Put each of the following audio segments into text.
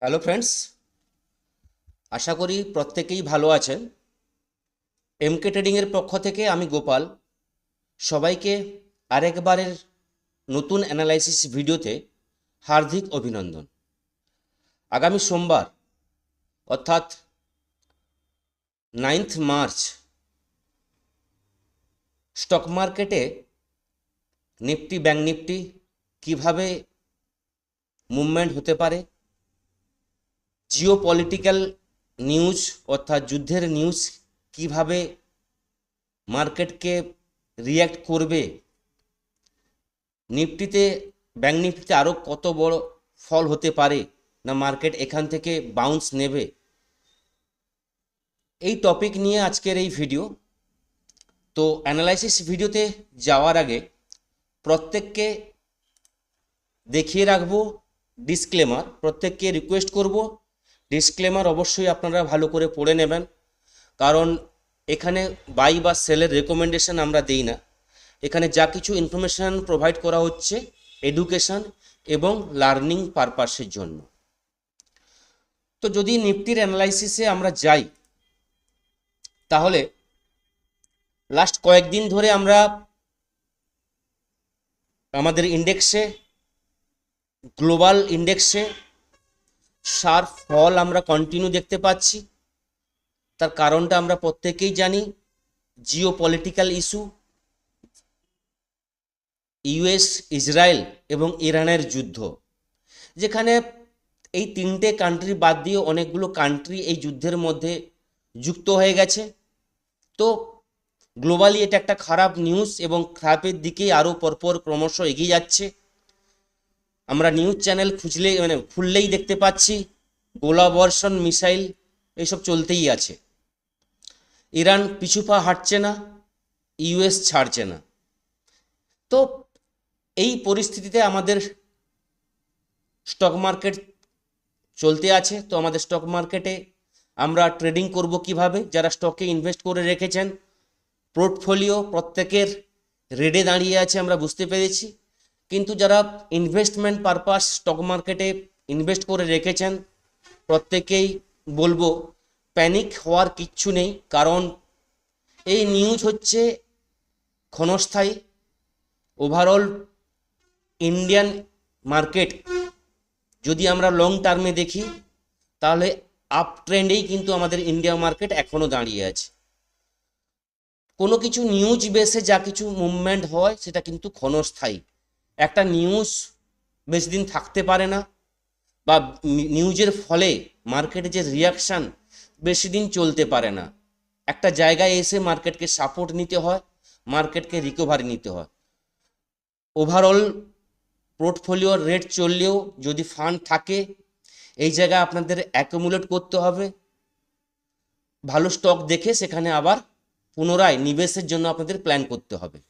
Hello friends, আশা করি প্রত্যেকেই ভালো আছেন। এমকে ট্রেডিংয়ের পক্ষ থেকে আমি গোপাল সবাইকে আরেকবারের নতুন অ্যানালাইসিস ভিডিওতে হার্দিক অভিনন্দন। আগামী সোমবার অর্থাৎ 9 মার্চ স্টক মার্কেটে নিফটি ব্যাংক নিফটি কিভাবে মুভমেন্ট হতে পারে, জিও পলিটিক্যাল নিউজ অর্থাৎ যুদ্ধের নিউজ কিভাবে মার্কেটকে রিয়্যাক্ট করবে, নিফটিতে ব্যাংক নিফটিতে আরও কত বড় ফল হতে পারে না মার্কেট এখান থেকে বাউন্স নেবে, এই টপিক নিয়ে আজকের এই ভিডিও। তো অ্যানালাইসিস ভিডিওতে যাওয়ার আগে প্রত্যেককে দেখিয়ে রাখবো ডিসক্লেমার, প্রত্যেককে রিকোয়েস্ট করব ডিসক্লেমার অবশ্যই আপনারা ভালো করে পড়ে নেবেন, কারণ এখানে বাই বা সেলের রেকমেন্ডেশন আমরা দিই না। এখানে যা কিছু ইনফরমেশান প্রোভাইড করা হচ্ছে এডুকেশন এবং লার্নিং পারপাসের জন্য। তো যদি নিফটির অ্যানালাইসিসে আমরা যাই, তাহলে লাস্ট কয়েকদিন ধরে আমরা আমাদের ইন্ডেক্সে, গ্লোবাল ইন্ডেক্সে শার্প ফল আমরা কন্টিনিউ দেখতে পাচ্ছি। তার কারণটা আমরা প্রত্যেকেই জানি, Jio political issue, US, Israel এবং ইরানের যুদ্ধ, যেখানে এই তিনটে কান্ট্রি বাদ দিয়ে অনেকগুলো কান্ট্রি এই যুদ্ধের মধ্যে যুক্ত হয়ে গেছে। তো গ্লোবালি এটা একটা খারাপ নিউজ এবং খারাপের দিকেই আরও পরপর ক্রমশ এগিয়ে যাচ্ছে। আমরা নিউজ চ্যানেল খুললেই দেখতে পাচ্ছি গোলাবর্ষণ, মিসাইল এসব চলতেই আছে। ইরান পিছুপা হাঁটছে না, ইউএস ছাড়ছে না। তো এই পরিস্থিতিতে আমাদের স্টক মার্কেট চলতে আছে। তো আমাদের স্টক মার্কেটে আমরা ট্রেডিং করব কিভাবে? যারা স্টকে ইনভেস্ট করে রেখেছেন, পোর্টফোলিও প্রত্যেকের রেডে দাঁড়িয়ে আছে আমরা বুঝতে পেরেছি, কিন্তু যারা ইনভেস্টমেন্ট পারপাস স্টক মার্কেটে ইনভেস্ট করে রেখেছেন প্রত্যেকেই বলবো প্যানিক হওয়ার কিচ্ছু নেই, কারণ এই নিউজ হচ্ছে ক্ষণস্থায়ী। ওভারঅল ইন্ডিয়ান মার্কেট যদি আমরা লং টার্মে দেখি, তাহলে আপ ট্রেন্ডেই কিন্তু আমাদের ইন্ডিয়া মার্কেট এখনও দাঁড়িয়ে আছে। কোনো কিছু নিউজ বেসে যা কিছু মুভমেন্ট হয় সেটা কিন্তু ক্ষণস্থায়ী। একটা নিউজ বেশি দিন থাকতে পারে না, বা নিউজের ফলে মার্কেটে যে রিয়াকশান বেশি দিন চলতে পারে না। একটা জায়গায় এসে মার্কেটকে সাপোর্ট নিতে হয়, মার্কেটকে রিকভারি নিতে হয়। ওভারঅল পোর্টফোলিওর রেট চললেও যদি ফান্ড থাকে, এই জায়গায় আপনাদের অ্যাকুমুলেট করতে হবে, ভালো স্টক দেখে সেখানে আবার পুনরায় নিবেশের জন্য আপনাদের প্ল্যান করতে হবে।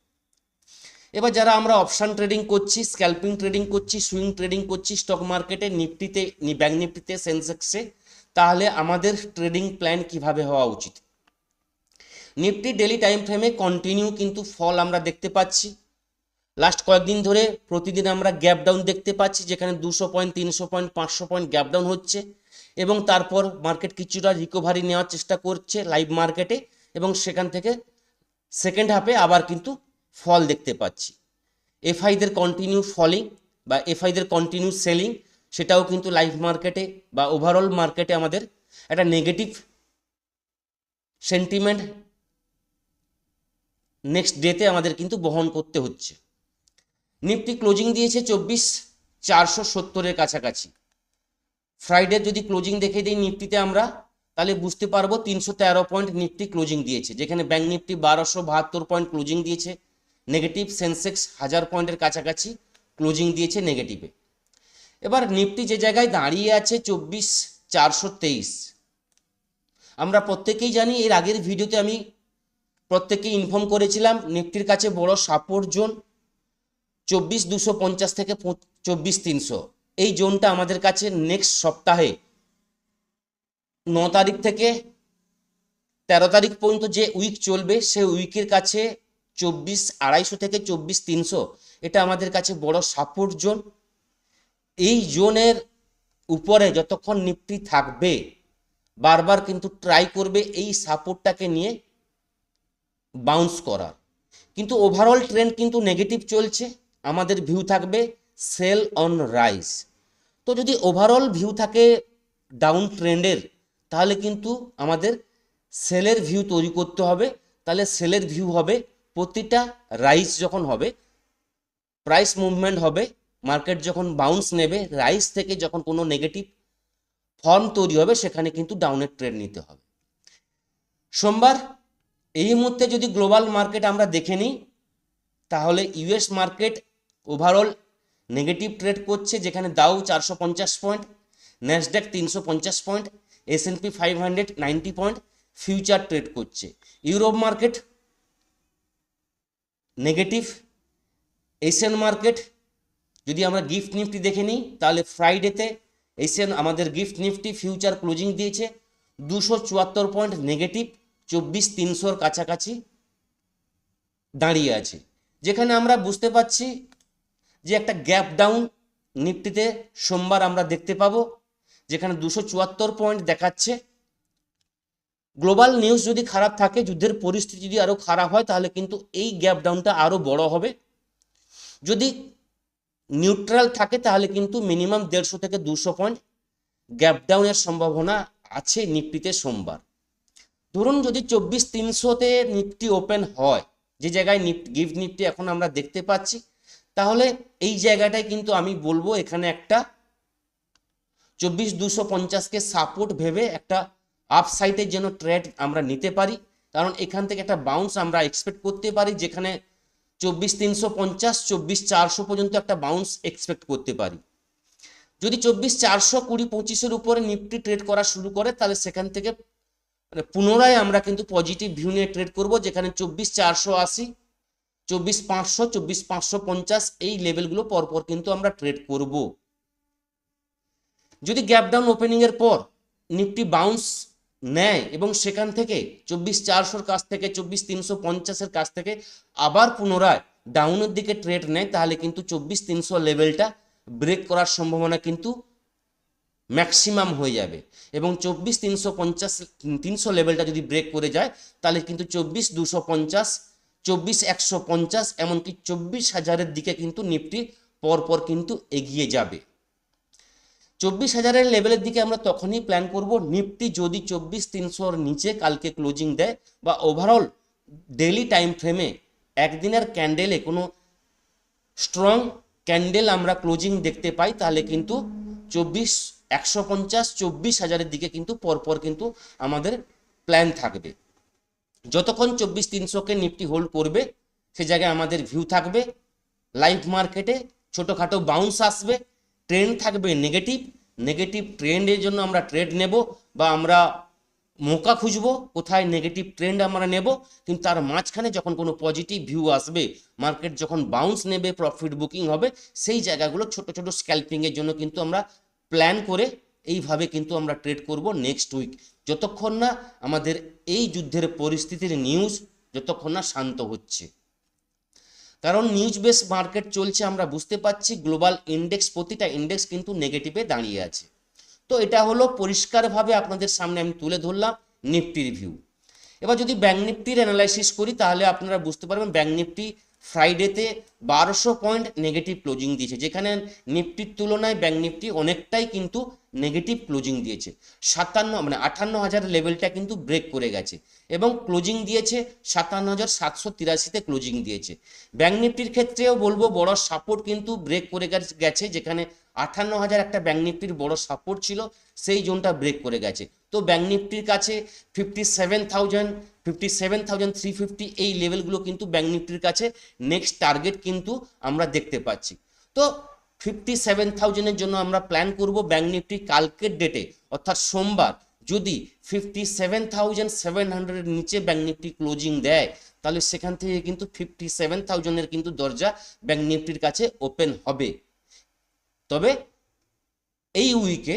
এবার যারা আমরা অপশান ট্রেডিং করছি, স্ক্যাল্পিং ট্রেডিং করছি, সুইং ট্রেডিং করছি স্টক মার্কেটে, নিফটিতে, ব্যাংক নিফটিতে, সেন্সেক্সে, তাহলে আমাদের ট্রেডিং প্ল্যান কিভাবে হওয়া উচিত? নিফটি ডেলি টাইম ফ্রেমে কন্টিনিউ কিন্তু ফল আমরা দেখতে পাচ্ছি। লাস্ট কয়েকদিন ধরে প্রতিদিন আমরা গ্যাপ ডাউন দেখতে পাচ্ছি, যেখানে 200 point, 300 point, 500 point gap down হচ্ছে, এবং তারপর মার্কেট কিছুটা রিকভারি নেওয়ার চেষ্টা করছে লাইভ মার্কেটে, এবং সেখান থেকে সেকেন্ড হাফে আবার কিন্তু ফল দেখতে পাচ্ছি। এফআইদের কন্টিনিউ ফলিং বা এফআইদের কন্টিনিউ সেলিং, সেটাও কিন্তু লাইভ মার্কেটে বা ওভারঅল মার্কেটে আমাদের একটা নেগেটিভ সেন্টিমেন্ট নেক্সট ডেতে আমাদের কিন্তু বহন করতে হচ্ছে। নিফটি ক্লোজিং দিয়েছে 24,470-এর কাছাকাছি। ফ্রাইডে যদি ক্লোজিং দেখে দিই নিফটিতে আমরা, তাহলে বুঝতে পারবো 313 পয়েন্ট নিফটি ক্লোজিং দিয়েছে, যেখানে ব্যাংক নিফটি 1272 পয়েন্ট ক্লোজিং দিয়েছে নেগেটিভ, সেন্সেক্স 1000 পয়েন্টের কাছাকাছি ক্লোজিং দিয়েছে নেগেটিভে। এবার নিফটি যে জায়গায় দাঁড়িয়ে আছে 24,423, আমরা প্রত্যেকেই জানি, এর আগের ভিডিওতে আমি প্রত্যেককে ইনফর্ম করেছিলাম নিফটির কাছে বড় সাপোর্ট জোন 24,250 থেকে 24,300। এই জোনটা আমাদের কাছে নেক্সট সপ্তাহে 9 তারিখ থেকে 13 তারিখ পর্যন্ত যে উইক চলবে, সে উইকের কাছে 24,250 থেকে 24,300 এটা আমাদের কাছে বড় সাপোর্ট জোন। এই জোনের উপরে যতক্ষণ নিফটি থাকবে বারবার কিন্তু ট্রাই করবে এই সাপোর্টটাকে নিয়ে বাউন্স করার। কিন্তু ওভারঅল ট্রেন্ড কিন্তু নেগেটিভ চলছে, আমাদের ভিউ থাকবে সেল অন রাইজ। তো যদি ওভারঅল ভিউ থাকে ডাউন ট্রেন্ডের, তাহলে কিন্তু আমাদের সেলের ভিউ তৈরি করতে হবে। তাহলে সেলের ভিউ হবে প্রতিটা রাইজ যখন হবে, প্রাইস মুভমেন্ট হবে, মার্কেট যখন বাউন্স নেবে, রাইজ থেকে যখন কোনো নেগেটিভ ফর্ম তৈরি হবে, সেখানে কিন্তু ডাউনের ট্রেন্ড নিতে হবে। সোমবার এই মুহূর্তে যদি গ্লোবাল মার্কেট আমরা দেখে নিই, তাহলে US market overall negative trade করছে, যেখানে Dow 450 point, Nasdaq 350 point, S&P 500 90 point future trade করছে। Europe market negative. Asian market যদি আমরা গিফট নিফটি দেখে নিই, তাহলে ফ্রাইডেতে এশিয়ান আমাদের গিফট নিফটি ফিউচার ক্লোজিং দিয়েছে 274 পয়েন্ট নেগেটিভ, 24,300 কাছাকাছি দাঁড়িয়ে আছে, যেখানে আমরা বুঝতে পাচ্ছি যে একটা গ্যাপ ডাউন নিফটিতে সোমবার আমরা দেখতে পাবো, যেখানে 274 পয়েন্ট দেখাচ্ছে। গ্লোবাল নিউজ যদি খারাপ থাকে, যুদ্ধের পরিস্থিতি যদি আরও খারাপ হয়, তাহলে কিন্তু এই গ্যাপ ডাউনটা আরও বড় হবে। যদি নিউট্রাল থাকে, তাহলে কিন্তু মিনিমাম 150 থেকে 200 পয়েন্ট গ্যাপ ডাউনের সম্ভাবনা আছে নিফটিতে সোমবার। ধরুন যদি 24,300-তে নিফটি ওপেন হয়, যে জায়গায় গিফট নিফটি এখন আমরা দেখতে পাচ্ছি, তাহলে এই জায়গাটায় কিন্তু আমি বলবো এখানে একটা 24,250-কে সাপোর্ট ভেবে একটা আপসাইডের জন্য ট্রেড আমরা নিতে পারি। কারণ এখান থেকে একটা বাউন্স আমরা এক্সপেক্ট করতে পারি, যেখানে 24,350 24,400 পর্যন্ত একটা বাউন্স এক্সপেক্ট করতে পারি। যদি 24,400 20-25-এর উপরে নিফটি ট্রেড করা শুরু করে, তাহলে সেখান থেকে পুনরায় আমরা কিন্তু পজিটিভ ভিউ নিয়ে ট্রেড করব, যেখানে 24,480 24,500 24,550 এই লেভেলগুলো পরপর কিন্তু আমরা ট্রেড করব। যদি গ্যাপ ডাউন ওপেনিং এর পর নিফটি বাউন্স নেয় এবং সেখান থেকে 24,400-র কাছ থেকে 24,350-এর কাছ থেকে আবার পুনরায় ডাউনের দিকে ট্রেড নেয়, তাহলে কিন্তু 24,300 লেভেলটা ব্রেক করার সম্ভাবনা কিন্তু ম্যাক্সিমাম হয়ে যাবে। এবং 24,350 লেভেলটা যদি ব্রেক করে যায়, তাহলে কিন্তু 24,250 24,150 এমনকি 24,000-এর দিকে কিন্তু নিফটি পরপর কিন্তু এগিয়ে যাবে। 24,000-এর লেভেলের দিকে আমরা তখনই প্ল্যান করব, নিফটি যদি 24,300-র নিচে কালকে ক্লোজিং দেয়, বা ওভারঅল ডেইলি টাইম ফ্রেমে একদিনের ক্যান্ডেলে কোনো স্ট্রং ক্যান্ডেল আমরা ক্লোজিং দেখতে পাই, তাহলে কিন্তু 24,150 24,000-এর দিকে কিন্তু পরপর কিন্তু আমাদের প্ল্যান থাকবে। যতক্ষণ 24,300-কে নিফটি হোল্ড করবে, সে জায়গায় আমাদের ভিউ থাকবে লাইভ মার্কেটে ছোটোখাটো বাউন্স আসবে, ট্রেন্ড থাকবে নেগেটিভ ট্রেন্ডের জন্য আমরা ট্রেড নেব, বা আমরা মৌকা খুঁজবো কোথায় নেগেটিভ ট্রেন্ড আমরা নেব। কিন্তু তার মাঝখানে যখন কোনো পজিটিভ ভিউ আসবে, মার্কেট যখন বাউন্স নেবে, প্রফিট বুকিং হবে, সেই জায়গাগুলো ছোট ছোট স্ক্যাল্পিংয়ের জন্য কিন্তু আমরা প্ল্যান করে এইভাবে কিন্তু আমরা ট্রেড করব নেক্সট উইক, যতক্ষণ না আমাদের এই যুদ্ধের পরিস্থিতির নিউজ যতক্ষণ না শান্ত হচ্ছে। কারণ নিউজ বেস মার্কেট চলছে, আমরা বুঝতে পাচ্ছি গ্লোবাল ইন্ডেক্স প্রতিটা ইন্ডেক্স কিন্তু নেগেটিভে দাঁড়িয়ে আছে। তো এটা হলো পরিষ্কারভাবে আপনাদের সামনে আমি তুলে ধরলাম নিফটির ভিউ। এবার যদি ব্যাঙ্ক নিফটির অ্যানালাইসিস করি, তাহলে আপনারা বুঝতে পারবেন ব্যাঙ্ক নিফটি ফ্রাইডেতে 1200 পয়েন্ট নেগেটিভ ক্লোজিং দিয়েছে, যেখানে নিফটির তুলনায় ব্যাঙ্ক নিফটি অনেকটাই কিন্তু নেগেটিভ ক্লোজিং দিয়েছে। 58,000 লেভেলটা কিন্তু ব্রেক করে গেছে এবং ক্লোজিং দিয়েছে 57,783-তে ক্লোজিং দিয়েছে। ব্যাঙ্ক নিফটির ক্ষেত্রেও বলবো বড় সাপোর্ট কিন্তু ব্রেক করে গেছে, যেখানে 58,000 একটা ব্যাঙ্ক নিফটির বড় সাপোর্ট ছিল, সেই জোনটা ব্রেক করে গেছে। তো ব্যাঙ্ক নিফটির কাছে 57,000 57,350 এই লেভেলগুলো কিন্তু ব্যাঙ্ক নিফটির কাছে নেক্সট টার্গেট কিন্তু আমরা দেখতে পাচ্ছি। তো 57,000-এর জন্য আমরা প্ল্যান করব ব্যাঙ্ক নিফটি কালকের ডেটে, অর্থাৎ সোমবার যদি 57,700-এর নিচে ব্যাঙ্ক নিফটি ক্লোজিং দেয়, তাহলে সেখান থেকে কিন্তু 57,000-এর কিন্তু দরজা ব্যাঙ্ক নিফটির কাছে ওপেন হবে। তবে এই উইকে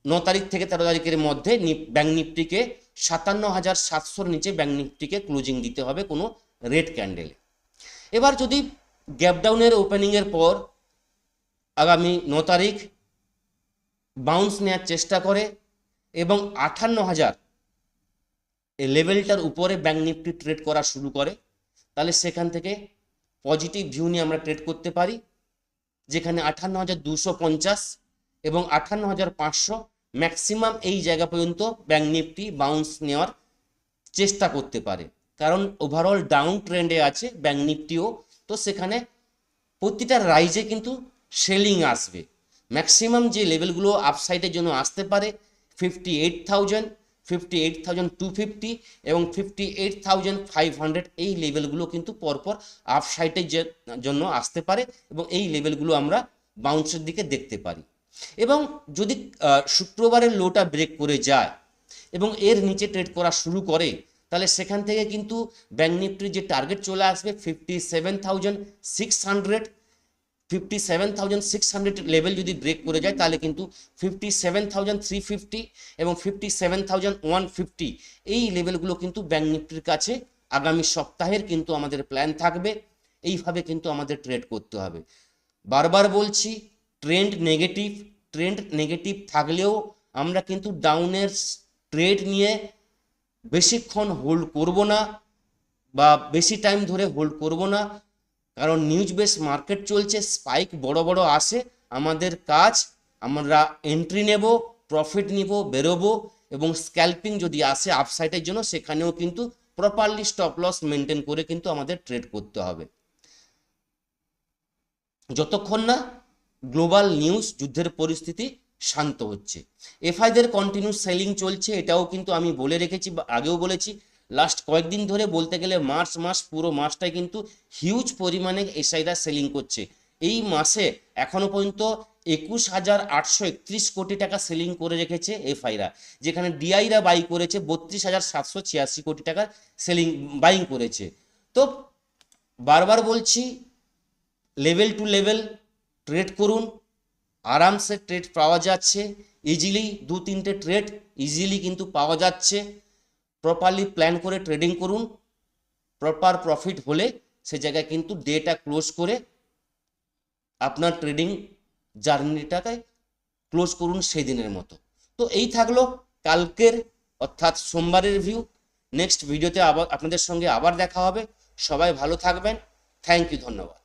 9 তারিখ থেকে 13 তারিখের মধ্যে ব্যাঙ্ক নিফটিকে 57,700-র নিচে ব্যাঙ্ক নিফটিকে ক্লোজিং দিতে হবে কোনো রেড ক্যান্ডেলে। এবার যদি গ্যাপ ডাউনের ওপেনিংয়ের পর আগামী 9 তারিখ বাউন্স নেওয়ার চেষ্টা করে এবং 58,000 এই লেভেলটার উপরে ব্যাঙ্ক নিফটি ট্রেড করা শুরু করে, তাহলে সেখান থেকে পজিটিভ ভিউ নিয়ে আমরা ট্রেড করতে পারি, যেখানে 58,250 এবং 58,500 ম্যাক্সিমাম এই জায়গা পর্যন্ত ব্যাঙ্ক নিফটি বাউন্স নেওয়ার চেষ্টা করতে পারে, কারণ ওভারঅল ডাউন ট্রেন্ডে আছে ব্যাঙ্ক নিফটিও। তো সেখানে প্রতিটা রাইজে কিন্তু সেলিং আসবে। ম্যাক্সিমাম যে লেভেলগুলো আপসাইডের জন্য আসতে পারে 58,000, 58,250 এবং 58,500, এই লেভেলগুলো কিন্তু পরপর আপসাইডের জন্য আসতে পারে এবং এই লেভেলগুলো আমরা বাউন্সের দিকে দেখতে পারি। এবং যদি শুক্রবারের লোটা ব্রেক করে যায় এবং এর নিচে ট্রেড করা শুরু করে, তাহলে সেখান থেকে কিন্তু ব্যাঙ্ক নিফটির যে টার্গেট চলে আসবে 57,600, 57,600 লেভেল যদি ব্রেক করে যায়, তাহলে কিন্তু 57,350 এবং 57,150 এই লেভেলগুলো কিন্তু ব্যাঙ্ক নিফটির কাছে আগামী সপ্তাহের কিন্তু আমাদের প্ল্যান থাকবে। এইভাবে কিন্তু আমাদের ট্রেড করতে হবে। বারবার বলছি, ট্রেন্ড নেগেটিভ থাকলেও আমরা কিন্তু ডাউনের ট্রেড নিয়ে বেশিক্ষণ হোল্ড করব না বা বেশি টাইম ধরে হোল্ড করব না, কারণ নিউজ বেস মার্কেট চলছে, স্পাইক বড় বড় আসে। আমাদের কাজ, আমরা এন্ট্রি নেব, প্রফিট নিব, বেরোবো, এবং স্ক্যাল্পিং যদি আসে আপসাইডের জন্য, সেখানেও কিন্তু প্রপারলি স্টপ লস মেনটেন করে কিন্তু আমাদের ট্রেড করতে হবে, যতক্ষণ না গ্লোবাল নিউজ যুদ্ধের পরিস্থিতি শান্ত হচ্ছে। এফআইদের কন্টিনিউ সেলিং চলছে, এটাও কিন্তু আমি বলে রেখেছি, আগেও বলেছি। লাস্ট কয়েকদিন ধরে বলতে গেলে মার্চ মাস, পুরো মাসটাই কিন্তু হিউজ পরিমাণে এসআইরা সেলিং করছে। এই মাসে এখনো পর্যন্ত 21,831 কোটি টাকা সেলিং করে রেখেছে এফআইরা, যেখানে ডিআইরা বাই করেছে 32,786 কোটি টাকার সেলিং বাইং করেছে। তো বারবার বলছি, লেভেল টু লেভেল ট্রেড করুন, আরামসে ট্রেড পাওয়া যাচ্ছে, ইজিলি 2-3টে ট্রেড ইজিলি কিন্তু পাওয়া যাচ্ছে। প্রপারলি প্ল্যান করে ট্রেডিং করুন, প্রপার প্রফিট হলে সে জায়গায় কিন্তু ডেটা ক্লোজ করে আপনার ট্রেডিং জার্নিটাকে ক্লোজ করুন সেই দিনের মতো। তো এই থাকলো কালকের অর্থাৎ সোমবারের ভিউ। নেক্সট ভিডিওতে আবার আপনাদের সঙ্গে আবার দেখা হবে। সবাই ভালো থাকবেন। থ্যাংক ইউ, ধন্যবাদ।